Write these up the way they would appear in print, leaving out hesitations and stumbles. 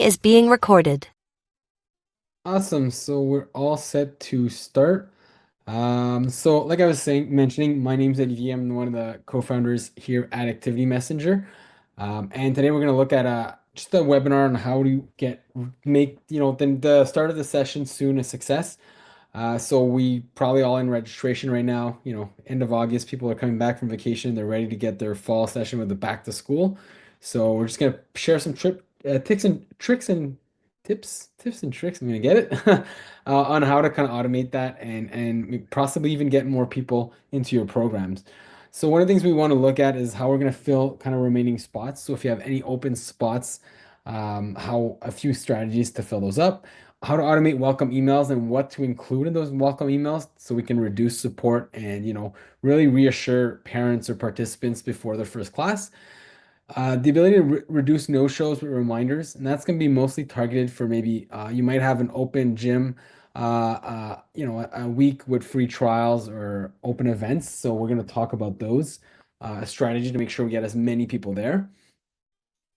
is being recorded. Awesome. So we're all set to start. So like I was mentioning, my name's Eddie V. I'm one of the co-founders here at Activity Messenger. And today we're going to look at just a webinar on how to make, the start of the session soon a success. So we probably all in registration right now, end of August, people are coming back from vacation. They're ready to get their fall session with the back to school. So we're just gonna share some tips and tricks and tips and tricks. I'm gonna get it on how to kind of automate that and possibly even get more people into your programs. So one of the things we want to look at is how we're gonna fill kind of remaining spots. So if you have any open spots, how a few strategies to fill those up, how to automate welcome emails and what to include in those welcome emails so we can reduce support and really reassure parents or participants before their first class. The ability to reduce no-shows with reminders, and that's going to be mostly targeted for maybe you might have an open gym, a week with free trials or open events. So we're going to talk about those, a strategy to make sure we get as many people there.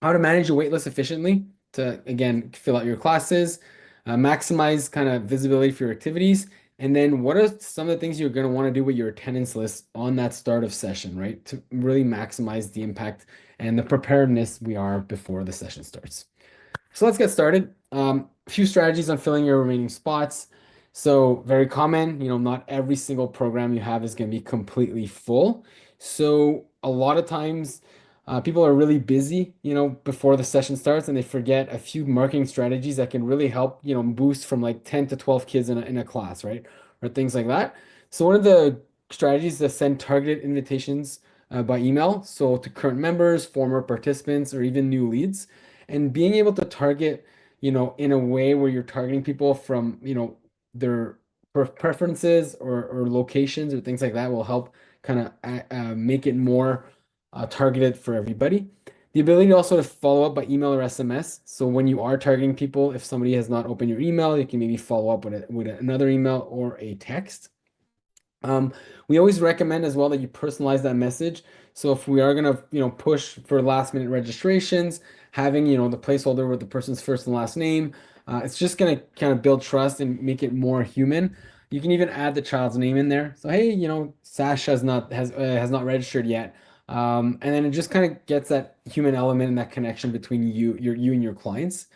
How to manage your waitlist efficiently to, again, fill out your classes, maximize kind of visibility for your activities, and then what are some of the things you're going to want to do with your attendance list on that start of session, right? To really maximize the impact and the preparedness we are before the session starts. So let's get started. A few strategies on filling your remaining spots. So very common, not every single program you have is going to be completely full. So a lot of times, people are really busy, before the session starts, and they forget a few marketing strategies that can really help, boost from like 10 to 12 kids in a class, right? Or things like that. So one of the strategies is to send targeted invitations by email. So to current members, former participants, or even new leads, and being able to target, in a way where you're targeting people from, their preferences or locations or things like that will help kind of make it more targeted for everybody. The ability also to follow up by email or SMS. So when you are targeting people, if somebody has not opened your email, you can maybe follow up with another email or a text. Um, we always recommend as well that you personalize that message. So if we are gonna, push for last minute registrations, having, the placeholder with the person's first and last name, it's just gonna kind of build trust and make it more human. You can even add the child's name in there. So hey, Sash has not registered yet. And then it just kind of gets that human element and that connection between you and your clients.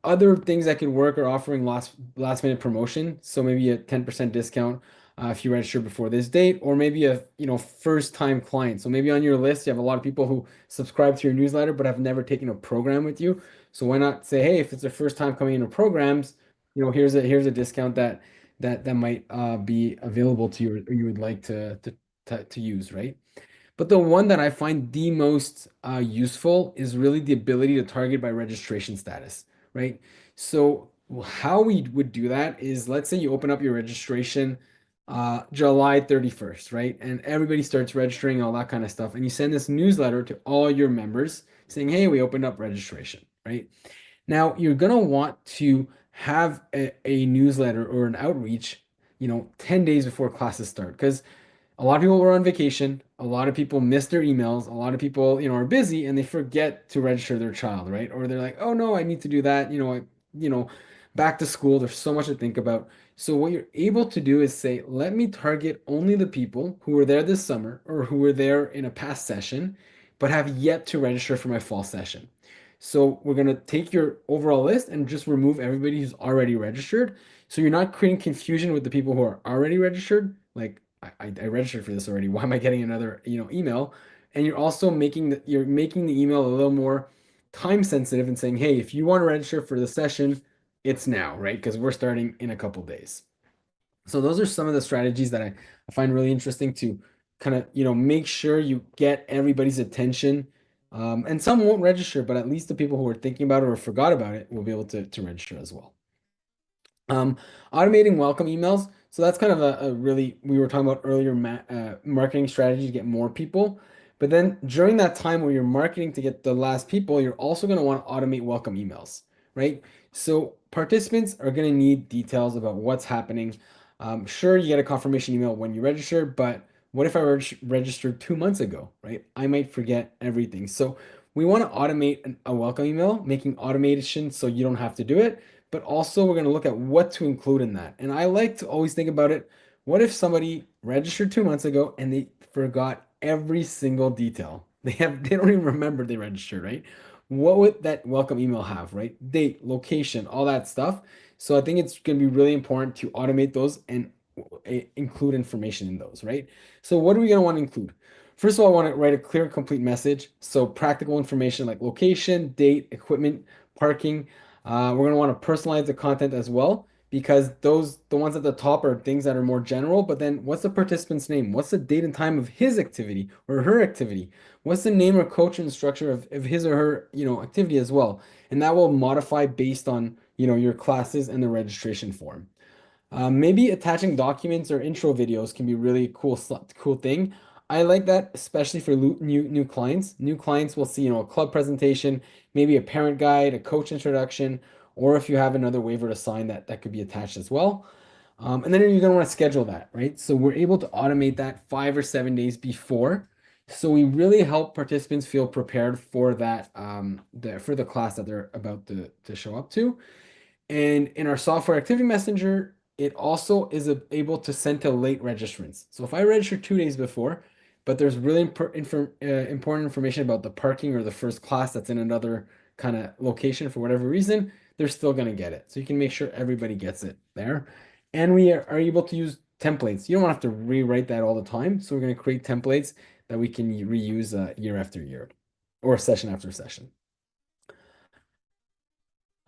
Other things that could work are offering last minute promotion. So maybe a 10% discount if you register before this date, or maybe a first time client. So maybe on your list you have a lot of people who subscribe to your newsletter but have never taken a program with you. So why not say, hey, if it's their first time coming into programs, here's a discount that might be available to you or you would like to use, right? But the one that I find the most useful is really the ability to target by registration status, right? So how we would do that is, let's say you open up your registration July 31st, right? And everybody starts registering, all that kind of stuff. And you send this newsletter to all your members saying, hey, we opened up registration, right? Now, you're going to want to have a newsletter or an outreach, 10 days before classes start, because a lot of people were on vacation. A lot of people miss their emails. A lot of people, are busy and they forget to register their child, right? Or they're like, oh no, I need to do that. You know, back to school. There's so much to think about. So what you're able to do is say, let me target only the people who were there this summer or who were there in a past session, but have yet to register for my fall session. So we're going to take your overall list and just remove everybody who's already registered. So you're not creating confusion with the people who are already registered. Like, I registered for this already. Why am I getting another, email? And you're also making the email a little more time sensitive and saying, hey, if you want to register for the session, it's now, right? Because we're starting in a couple days. So those are some of the strategies that I find really interesting to kind of, make sure you get everybody's attention. And some won't register, but at least the people who are thinking about it or forgot about it will be able to register as well. Automating welcome emails. So that's kind of a really, we were talking about earlier, marketing strategy to get more people. But then during that time where you're marketing to get the last people, you're also going to want to automate welcome emails, right? So participants are going to need details about what's happening. Sure, you get a confirmation email when you register, but what if I registered 2 months ago, right? I might forget everything. So we want to automate a welcome email, making automation so you don't have to do it. But also, we're going to look at what to include in that. And I like to always think about it. What if somebody registered 2 months ago and they forgot every single detail? They don't even remember they registered, right? What would that welcome email have, right? Date, location, all that stuff. So I think it's going to be really important to automate those and include information in those, right? So what are we going to want to include? First of all, I want to write a clear, complete message. So practical information like location, date, equipment, parking. We're going to want to personalize the content as well because the ones at the top are things that are more general. But then what's the participant's name? What's the date and time of his activity or her activity? What's the name or coach and structure of his or her, activity as well? And that will modify based on, your classes and the registration form. Maybe attaching documents or intro videos can be really cool thing. I like that, especially for new clients. New clients will see, a club presentation, maybe a parent guide, a coach introduction, or if you have another waiver to sign that could be attached as well. And then you're gonna want to schedule that, right? So we're able to automate that 5 or 7 days before. So we really help participants feel prepared for that, for the class that they're about to show up to. And in our software activity messenger, it also is able to send to late registrants. So if I register 2 days before, but there's really important information about the parking or the first class that's in another kind of location for whatever reason, they're still going to get it. So you can make sure everybody gets it there. And we are able to use templates. You don't have to rewrite that all the time. So we're going to create templates that we can reuse year after year or session after session.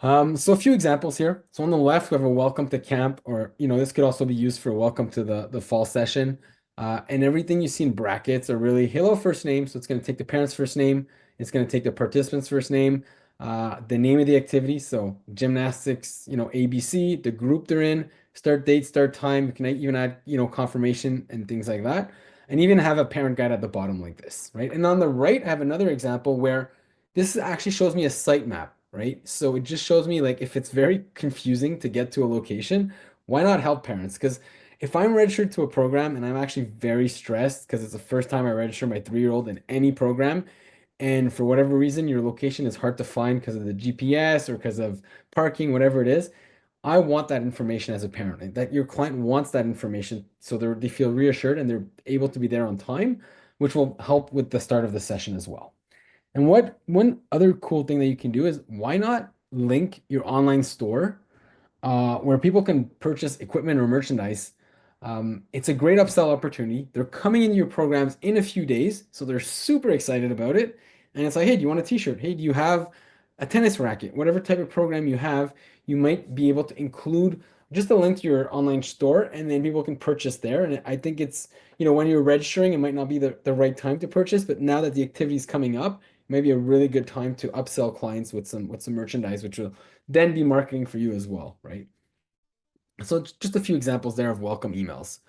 So a few examples here. So on the left, we have a welcome to camp, or this could also be used for welcome to the fall session. And everything you see in brackets are really hello first name. So it's going to take the parent's first name. It's going to take the participant's first name, the name of the activity. So gymnastics, ABC, the group they're in, start date, start time. You can even add, confirmation and things like that. And even have a parent guide at the bottom like this, right? And on the right, I have another example where this actually shows me a site map, right? So it just shows me like if it's very confusing to get to a location, why not help parents? Because if I'm registered to a program and I'm actually very stressed because it's the first time I register my 3-year-old in any program, and for whatever reason your location is hard to find because of the GPS or because of parking, whatever it is, I want that information as a parent, and that your client wants that information so they feel reassured and they're able to be there on time, which will help with the start of the session as well. And one other cool thing that you can do is why not link your online store where people can purchase equipment or merchandise. It's a great upsell opportunity. They're coming into your programs in a few days, so they're super excited about it. And it's like, hey, do you want a t-shirt? Hey, do you have a tennis racket? Whatever type of program you have, you might be able to include just a link to your online store, and then people can purchase there. And I think it's, when you're registering, it might not be the right time to purchase, but now that the activity is coming up, it might be a really good time to upsell clients with some merchandise, which will then be marketing for you as well, right? So just a few examples there of welcome emails.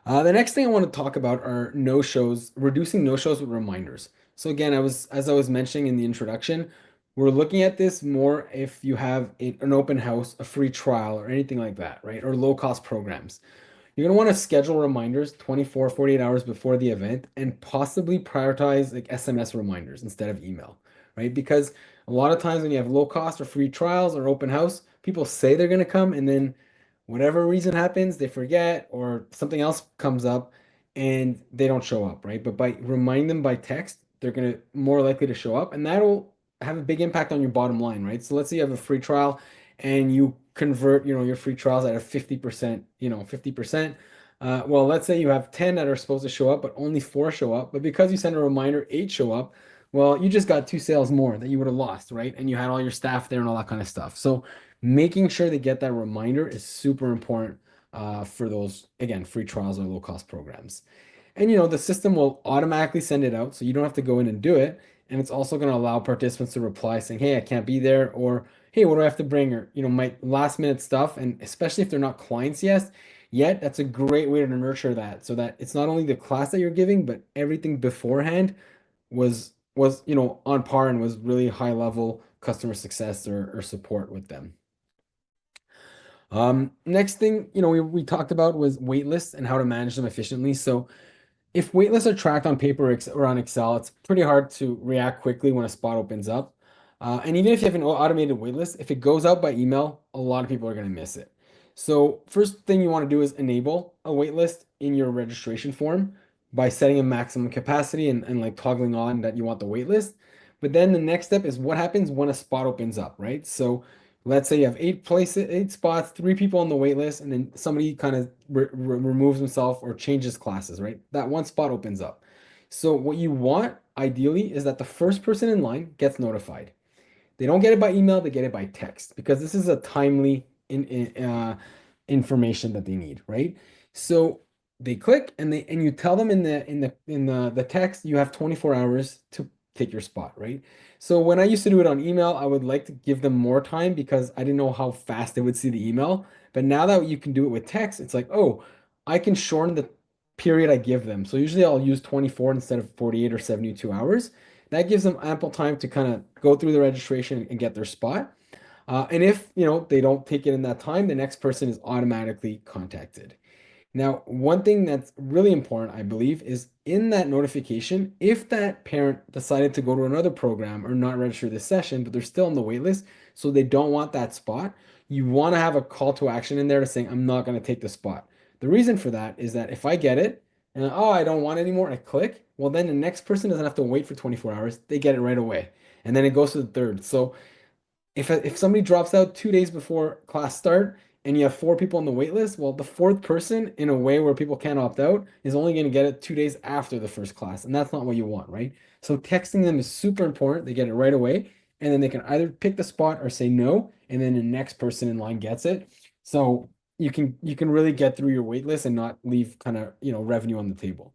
The next thing I want to talk about are no-shows, reducing no-shows with reminders. So again, as I was mentioning in the introduction, we're looking at this more if you have an open house, a free trial, or anything like that, right? Or low-cost programs. You're going to want to schedule reminders 24, 48 hours before the event and possibly prioritize like SMS reminders instead of email, right? Because a lot of times when you have low cost or free trials or open house, people say they're going to come and then whatever reason happens, they forget or something else comes up and they don't show up, right? But by reminding them by text, they're going to more likely to show up and that'll have a big impact on your bottom line, right? So let's say you have a free trial and you convert, your free trials at a 50%, 50%. Well, let's say you have 10 that are supposed to show up, but only 4 show up. But because you send a reminder, 8 show up. Well, you just got 2 sales more that you would have lost, right? And you had all your staff there and all that kind of stuff. So making sure they get that reminder is super important for those, again, free trials or low cost programs. And the system will automatically send it out, so you don't have to go in and do it. And it's also going to allow participants to reply saying, "Hey, I can't be there," or "Hey, what do I have to bring?" Or my last minute stuff. And especially if they're not clients yet, that's a great way to nurture that, so that it's not only the class that you're giving, but everything beforehand was on par and was really high level customer success or support with them. Next thing, we talked about was wait lists and how to manage them efficiently. So If waitlists are tracked on paper or on Excel, it's pretty hard to react quickly when a spot opens up. And even if you have an automated waitlist, if it goes out by email, a lot of people are going to miss it. So first thing you want to do is enable a waitlist in your registration form by setting a maximum capacity and like toggling on that you want the waitlist. But then the next step is what happens when a spot opens up, right? So let's say you have eight spots, three people on the wait list, and then somebody kind of removes himself or changes classes, right? That one spot opens up. So what you want ideally is that the first person in line gets notified. They don't get it by email, they get it by text because this is a timely information that they need, right? So they click and you tell them in the text you have 24 hours to take your spot, right? So when I used to do it on email, I would like to give them more time because I didn't know how fast they would see the email. But now that you can do it with text, it's like, oh, I can shorten the period I give them. So usually I'll use 24 instead of 48 or 72 hours. That gives them ample time to kind of go through the registration and get their spot. And if, they don't take it in that time, the next person is automatically contacted. Now, one thing that's really important, I believe, is in that notification, if that parent decided to go to another program or not register this session, but they're still on the wait list, so they don't want that spot, you want to have a call to action in there to saying, I'm not going to take the spot. The reason for that is that if I get it and oh, I don't want it anymore, I click, well, then the next person doesn't have to wait for 24 hours. They get it right away. And then it goes to the third. So if somebody drops out 2 days before class start and you have four people on the wait list, well, the fourth person, in a way where people can't opt out, is only going to get it 2 days after the first class, and that's not what you want, right? So texting them is super important. They get it right away, and then they can either pick the spot or say no, and then the next person in line gets it. So you can really get through your wait list and not leave kind of revenue on the table.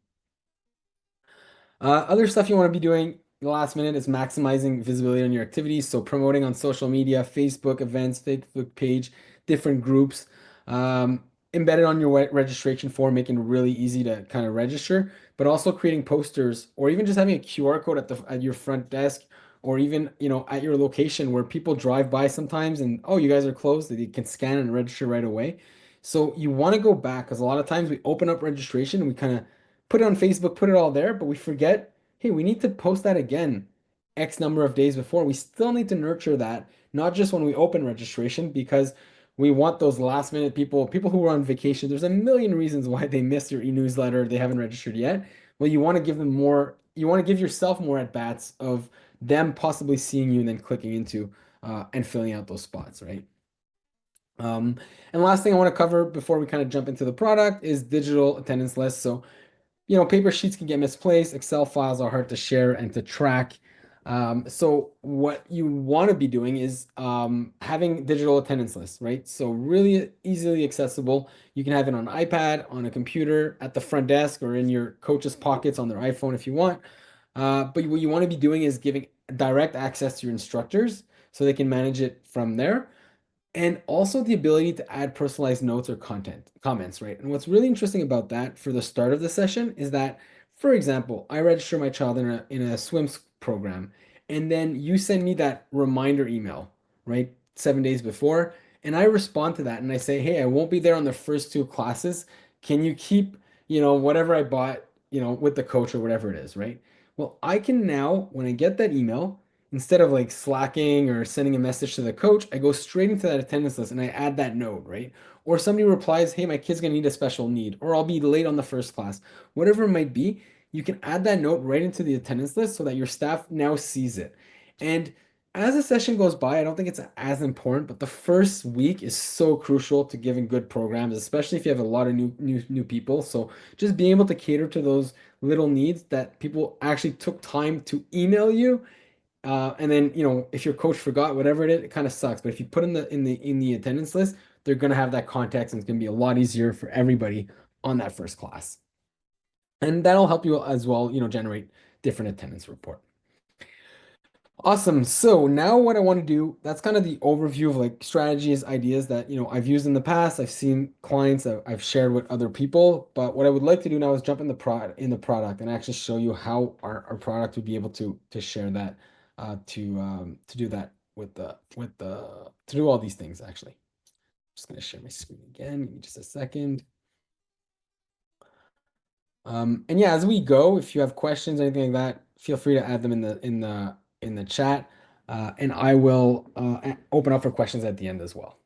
Other stuff you want to be doing the last minute is maximizing visibility on your activities. So promoting on social media, Facebook events, Facebook page, different groups, embedded on your registration form, making it really easy to kind of register, but also creating posters or even just having a QR code at your front desk or even, at your location where people drive by sometimes and, oh, you guys are closed, that you can scan and register right away. So you want to go back because a lot of times we open up registration and we kind of put it on Facebook, put it all there, but we forget, hey, we need to post that again X number of days before. We still need to nurture that, not just when we open registration, because we want those last minute people who are on vacation. There's a million reasons why they missed your e-newsletter, they haven't registered yet. Well, you want to give them more, you want to give yourself more at bats of them possibly seeing you and then clicking into and filling out those spots, right? Um, and last thing I want to cover before we kind of jump into the product is digital attendance lists. So paper sheets can get misplaced. Excel files are hard to share and to track. So what you want to be doing is having digital attendance lists, right? So really easily accessible. You can have it on iPad, on a computer, at the front desk, or in your coach's pockets on their iPhone if you want. But what you want to be doing is giving direct access to your instructors so they can manage it from there and also the ability to add personalized notes or comments, right? And what's really interesting about that for the start of the session is that, for example, I register my child in a swim program, and then you send me that reminder email, right? 7 days before, and I respond to that and I say, hey, I won't be there on the first two classes. Can you keep, whatever I bought, with the coach or whatever it is, right? Well, I can now, when I get that email, instead of like slacking or sending a message to the coach, I go straight into that attendance list and I add that note, right? Or somebody replies, hey, my kid's gonna need a special need, or I'll be late on the first class, whatever it might be, you can add that note right into the attendance list so that your staff now sees it. And as the session goes by, I don't think it's as important, but the first week is so crucial to giving good programs, especially if you have a lot of new people. So just being able to cater to those little needs that people actually took time to email you and then, if your coach forgot whatever it kind of sucks. But if you put in the attendance list, they're gonna have that context, and it's gonna be a lot easier for everybody on that first class. And that'll help you as well, generate different attendance report. Awesome. So now what I want to do, that's kind of the overview of like strategies, ideas that, I've used in the past. I've seen clients that I've shared with other people. But what I would like to do now is jump in the product and actually show you how our product would be able to share that, to do that to do all these things actually. Just gonna share my screen again. Give me just a second. And yeah, as we go, if you have questions or anything like that, feel free to add them in the chat, and I will open up for questions at the end as well.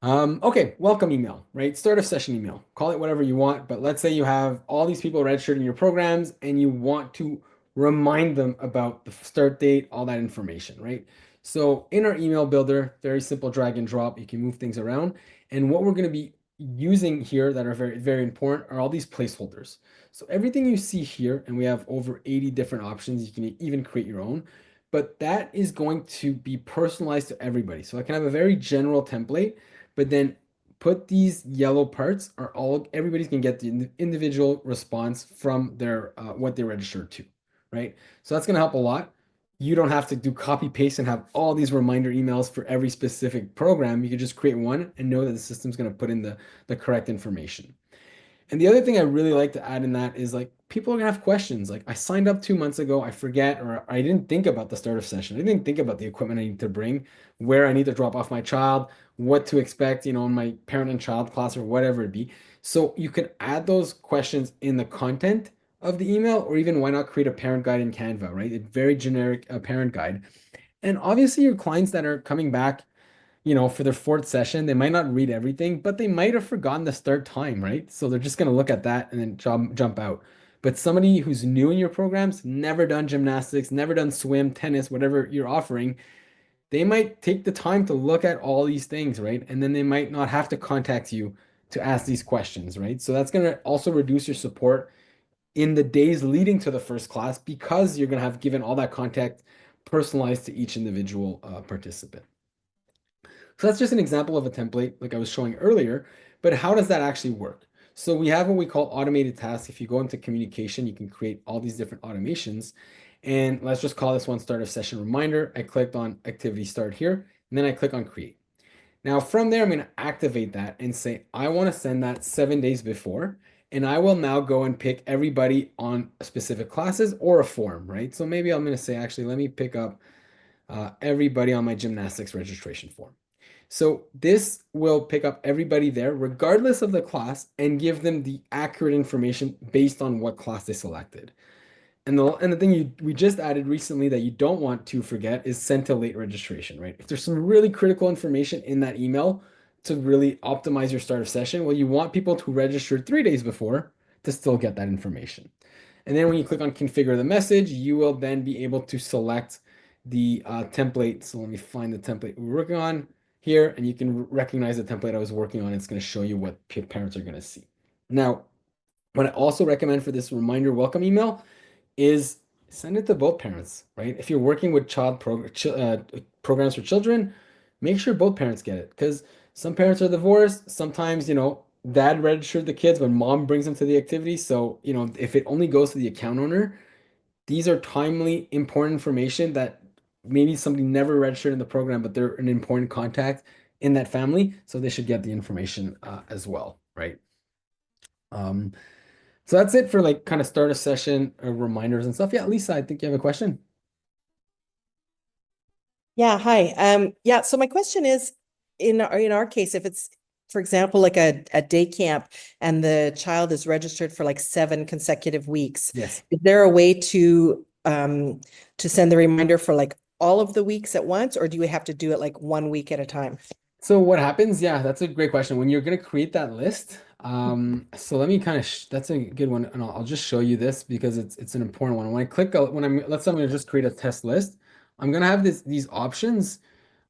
Okay, welcome email, right? Start of session email. Call it whatever you want, but let's say you have all these people registered in your programs and you want to remind them about the start date, all that information, right? So in our email builder, very simple drag and drop, you can move things around. And what we're going to be using here that are very, very important are all these placeholders. So everything you see here, and we have over 80 different options, you can even create your own, but that is going to be personalized to everybody. So I can have a very general template, but then put these yellow parts are all everybody's gonna get the individual response from their what they registered to, right? So that's gonna help a lot. You don't have to do copy paste and have all these reminder emails for every specific program. You can just create one and know that the system's gonna put in the correct information. And the other thing I really like to add in that is like people are gonna have questions. Like I signed up 2 months ago, I forget, or I didn't think about the start of session. I didn't think about the equipment I need to bring, where I need to drop off my child, what to expect, in my parent and child class or whatever it be. So you can add those questions in the content of the email, or even why not create a parent guide in Canva, right? A very generic parent guide. And obviously your clients that are coming back for their fourth session, they might not read everything, but they might have forgotten the start time, right? So they're just going to look at that and then jump out. But somebody who's new in your programs, never done gymnastics, never done swim, tennis, whatever you're offering, they might take the time to look at all these things, right? And then they might not have to contact you to ask these questions, right? So that's going to also reduce your support in the days leading to the first class because you're going to have given all that contact personalized to each individual participant. So that's just an example of a template like I was showing earlier, but how does that actually work? So we have what we call automated tasks. If you go into communication, you can create all these different automations. And let's just call this one start of session reminder. I clicked on activity start here, and then I click on create. Now from there, I'm going to activate that and say, I want to send that 7 days before. And I will now go and pick everybody on specific classes or a form, right? So maybe I'm going to say, actually, let me pick up everybody on my gymnastics registration form. So this will pick up everybody there, regardless of the class, and give them the accurate information based on what class they selected. And the thing we just added recently that you don't want to forget is send to late registration, right? If there's some really critical information in that email to really optimize your start of session, well, you want people who registered 3 days before to still get that information. And then when you click on configure the message, you will then be able to select the template. So let me find the template we're working on here, and you can recognize the template I was working on. It's going to show you what parents are going to see. Now, what I also recommend for this reminder welcome email is send it to both parents, right? If you're working with programs for children, make sure both parents get it because some parents are divorced. Sometimes, dad registered the kids when mom brings them to the activity. So, if it only goes to the account owner, these are timely, important information that maybe somebody never registered in the program, but they're an important contact in that family. So they should get the information as well, right? Um, so that's it for like kind of start a session reminders and stuff. Yeah, Lisa, I think you have a question. Yeah, hi. Yeah, so my question is, in our case, if it's, for example, like a day camp and the child is registered for like 7 consecutive weeks, Yes. is there a way to send the reminder for like all of the weeks at once, or do we have to do it like 1 week at a time? So what happens? Yeah, that's a great question. When you're going to create that list, so let me kind of that's a good one, and I'll just show you this because it's an important one. When I click, let's say I'm going to just create a test list, I'm going to have these options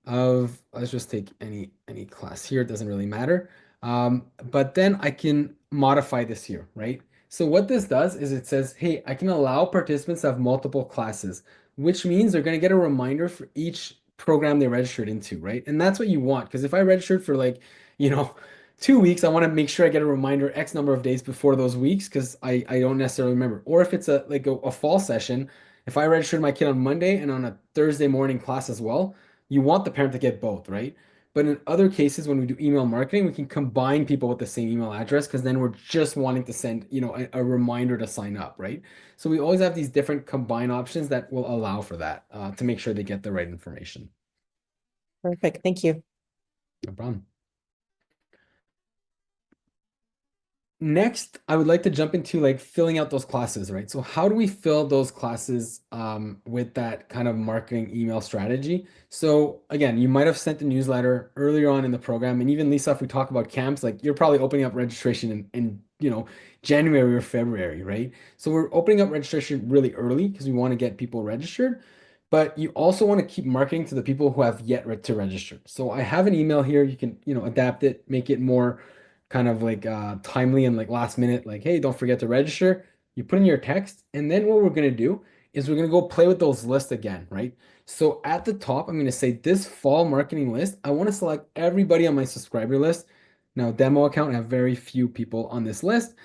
of let's just take any class here. It doesn't really matter. But then I can modify this here, right? So what this does is it says, hey, I can allow participants to have multiple classes, which means they're going to get a reminder for each program they registered into, right? And that's what you want. Because if I registered for like, you know, 2 weeks, I want to make sure I get a reminder X number of days before those weeks because I don't necessarily remember. Or if it's a fall session, if I registered my kid on Monday and on a Thursday morning class as well, you want the parent to get both, right? But in other cases, when we do email marketing, we can combine people with the same email address because then we're just wanting to send, a reminder to sign up, right? So we always have these different combine options that will allow for that to make sure they get the right information. Perfect. Thank you. No problem. next, I would like to jump into like filling out those classes, right? So how do we fill those classes with that kind of marketing email strategy? So again, you might have sent a newsletter earlier on in the program, and even Lisa, if we talk about camps, like you're probably opening up registration in January or February, right? So we're opening up registration really early because we want to get people registered. But you also want to keep marketing to the people who have yet to register. So I have an email here. You can, adapt it, make it more kind of like timely and like last minute, like, hey, don't forget to register. You put in your text, and then what we're gonna do is we're gonna go play with those lists again, right? So at the top, I'm gonna say this fall marketing list. I want to select everybody on my subscriber list. Now, demo account, I have very few people on this list.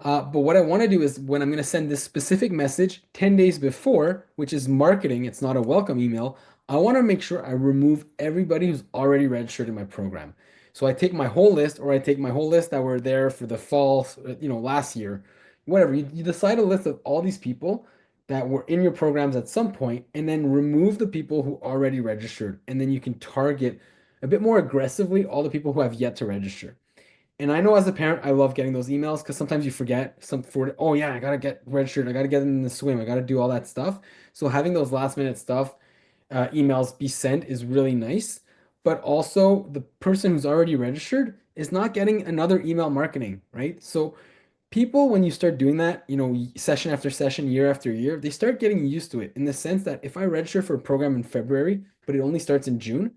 But what I want to do is when I'm going to send this specific message 10 days before, which is marketing, it's not a welcome email, I want to make sure I remove everybody who's already registered in my program. So I take my whole list, or I take my whole list that were there for the fall, last year, whatever. You decide a list of all these people that were in your programs at some point, and then remove the people who already registered. And then you can target a bit more aggressively all the people who have yet to register. And I know as a parent, I love getting those emails because sometimes you forget oh yeah, I gotta get registered, I gotta get in the swim, I gotta do all that stuff. So having those last minute stuff, emails be sent is really nice. But also the person who's already registered is not getting another email marketing, right? So people, when you start doing that, session after session, year after year, they start getting used to it in the sense that if I register for a program in February, but it only starts in June,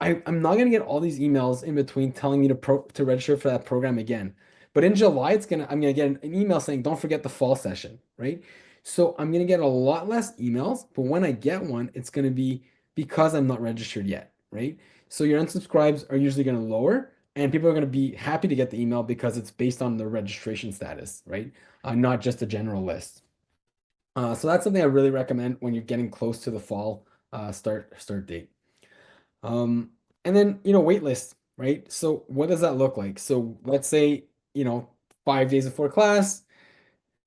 I'm not going to get all these emails in between telling me to register for that program again. But in July, I'm going to get an email saying, don't forget the fall session, right? So I'm going to get a lot less emails, but when I get one, it's going to be because I'm not registered yet, right? So your unsubscribes are usually going to lower, and people are going to be happy to get the email because it's based on the registration status, right? Not just a general list. So that's something I really recommend when you're getting close to the fall start date. Um, and then, wait list, right? So what does that look like? So let's say, 5 days before class,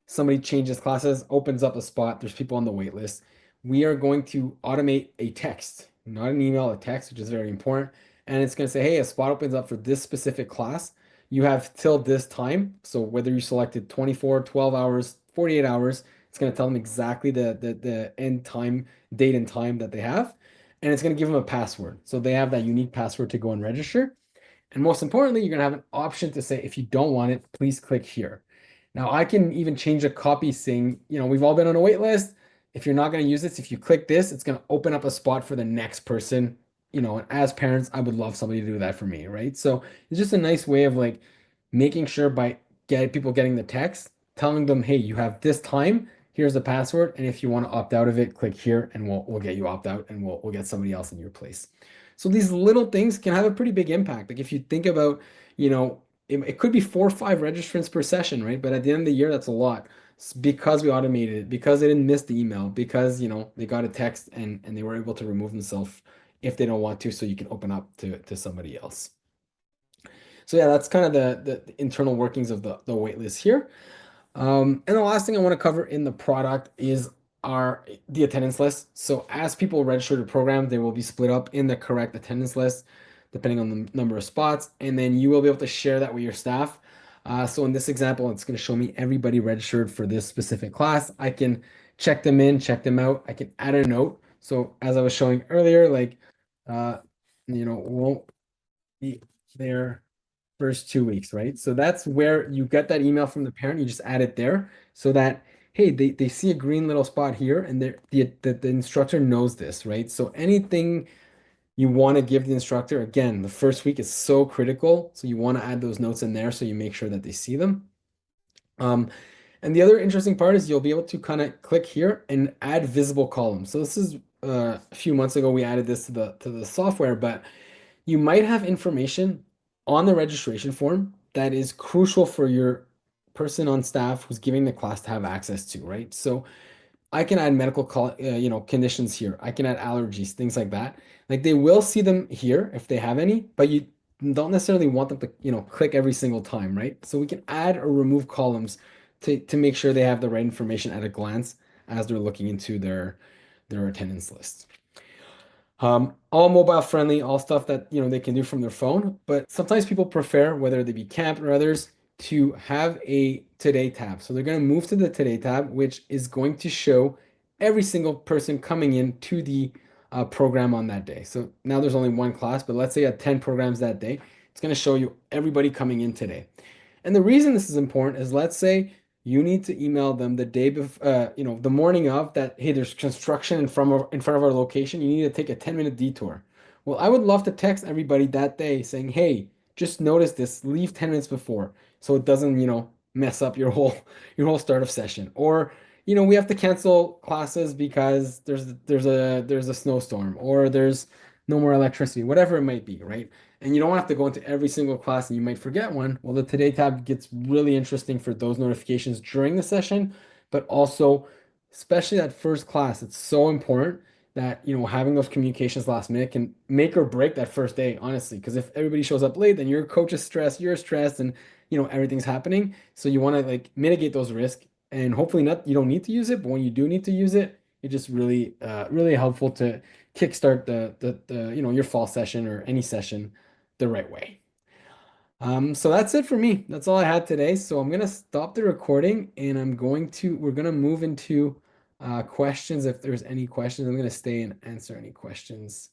somebody changes classes, opens up a spot, there's people on the wait list. We are going to automate a text, not an email, a text, which is very important. And it's going to say, hey, a spot opens up for this specific class. You have till this time. So whether you selected 24, 12 hours, 48 hours, it's going to tell them exactly the end time, date and time that they have. And it's going to give them a password. So they have that unique password to go and register. And most importantly, you're going to have an option to say, if you don't want it, please click here. Now, I can even change a copy saying, we've all been on a wait list. If you're not going to use this, if you click this, it's going to open up a spot for the next person. And as parents, I would love somebody to do that for me, right? So it's just a nice way of like making sure by people getting the text, telling them, hey, you have this time, here's the password, and if you want to opt out of it, click here and we'll get you opt out and we'll get somebody else in your place. So these little things can have a pretty big impact. Like if you think about, it could be 4 or 5 registrants per session, right? But at the end of the year, that's a lot. Because we automated it, because they didn't miss the email, because they got a text and they were able to remove themselves if they don't want to, so you can open up to somebody else. So yeah, that's kind of the internal workings of the waitlist here. And the last thing I want to cover in the product is the attendance list. So as people register the program, they will be split up in the correct attendance list, depending on the number of spots, and then you will be able to share that with your staff. So in this example, it's going to show me everybody registered for this specific class. I can check them in, check them out. I can add a note. So as I was showing earlier, like, uh, won't be there first 2 weeks, right? So that's where you get that email from the parent. You just add it there so that, hey, they see a green little spot here and the instructor knows this, right? So anything you want to give the instructor, again, the first week is so critical. So you want to add those notes in there so you make sure that they see them. And the other interesting part is you'll be able to kind of click here and add visible columns. So this is a few months ago we added this to the software, but you might have information on the registration form that is crucial for your person on staff who's giving the class to have access to, right? So I can add medical conditions here. I can add allergies, things like that. Like they will see them here if they have any, but you don't necessarily want them to, click every single time, right? So we can add or remove columns to make sure they have the right information at a glance as they're looking into their attendance list. All mobile friendly, all stuff that they can do from their phone. But sometimes people prefer, whether they be camp or others, to have a Today tab. So they're going to move to the Today tab, which is going to show every single person coming in to the program on that day. So now there's only one class, but let's say you had 10 programs that day. It's going to show you everybody coming in today. And the reason this is important is, let's say you need to email them the day before, the morning of that, hey, there's construction in front of our location. You need to take a 10-minute detour. Well, I would love to text everybody that day saying, hey, just notice this, leave 10 minutes before so it doesn't, mess up your whole start of session. Or, we have to cancel classes because there's a snowstorm, or there's no more electricity, whatever it might be, right? And you don't have to go into every single class and you might forget one. Well, the Today tab gets really interesting for those notifications during the session, but also, especially that first class, it's so important that, having those communications last minute can make or break that first day, honestly. Because if everybody shows up late, then your coach is stressed, you're stressed, and everything's happening. So you want to like mitigate those risks, and hopefully not, you don't need to use it, but when you do need to use it, it's just really really helpful to kickstart the your fall session or any session the right way. So that's it for me. That's all I had today. So I'm gonna stop the recording, and we're gonna move into questions. If there's any questions, I'm gonna stay and answer any questions.